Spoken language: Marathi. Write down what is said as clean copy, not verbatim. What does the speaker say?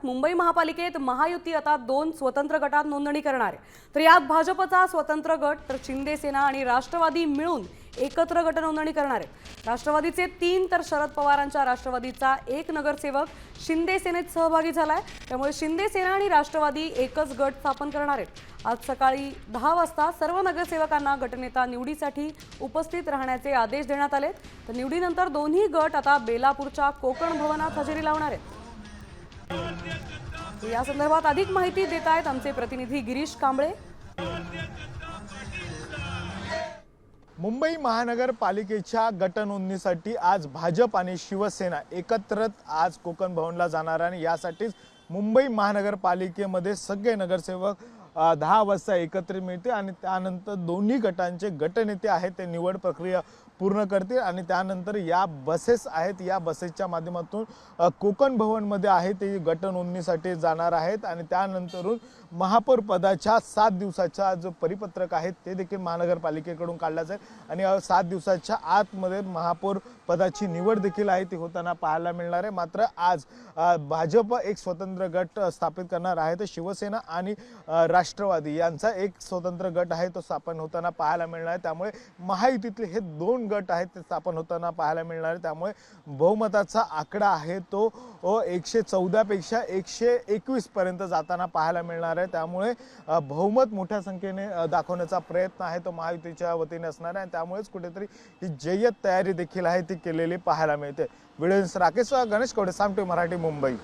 बातम्यात मुंबई महापालिकेत महायुती आता 2 स्वतंत्र गटात नोंदणी करणार आहे। तर यात भाजपचा स्वतंत्र गट तर शिंदे सेना आणि राष्ट्रवादी मिळून एकत्र गट नोंदणी करणार आहे। राष्ट्रवादीचे 3 तर शरद पवारांच्या राष्ट्रवादीचा 1 नगरसेवक शिंदे सेनेत सहभागी झालाय। त्यामुळे शिंदे सेना आणि राष्ट्रवादी एकच गट स्थापन करणार आहेत। आज सकाळी 10 वाजता सर्व नगरसेवकांना गटनेता निवडीसाठी उपस्थित राहण्याचे आदेश देण्यात आले। तर निवडीनंतर दोन्ही गट आता बेलापूरच्या कोकण भवनात हजेरी लावणार आहेत। या संदर्भात अधिक माहिती देत आहेत आमचे प्रतिनिधी गिरीश कांबळे। मुंबई महानगरपालिकेच्या गटनोंदणीसाठी आज भाजप आणि शिवसेना एकत्र आज कोकण भवनला जाणार आणि यासाठीच मुंबई महानगरपालिकेमध्ये सगळे नगरसेवक 10 वाजता एकत्र मिळते आणि त्यानंतर दोन्ही गटांचे गटनेते आहेत ते निवड प्रक्रिया पूर्ण करतील आणि त्यानंतर या बसेस आहेत या बसेसच्या माध्यमातून कोकण भवनमध्ये आहे ते गटनोंदणीसाठी जाणार आहेत आणि त्यानंतरून महापौर पदाच्या 7 दिवसाचा जो परिपत्रक आहे ते देखील महानगरपालिकेकडून काढला जाईल आणि 7 दिवसाच्या आतमध्ये महापौर पदाची निवड देखील आहे ती होताना पाहायला मिळणार आहे। मात्र आज भाजप एक स्वतंत्र गट स्थापित करणार आहे तर शिवसेना आणि राष्ट्रवादी यांचा एक स्वतंत्र गट आहे तो स्थापन होताना पाहायला मिळणार आहे। त्यामुळे महायुतीतले हे 2 गट आहेत ते स्थापन होताना पाहायला मिळणार आहे। त्यामुळे बहुमताचा आकडा आहे तो 114 पेक्षा 121 पर्यंत जाताना पाहायला मिळणार आहे। त्यामुळे बहुमत मोठ्या संख्येने दाखवण्याचा प्रयत्न आहे तो महायुतीच्या वतीने असणार आहे। त्यामुळेच कुठेतरी ही जय्यत तयारी देखील आहे ती केलेली पाहायला मिळते। व्हिडिओ राकेश गणेश कवडे, साम टीव्ही मराठी, मुंबई।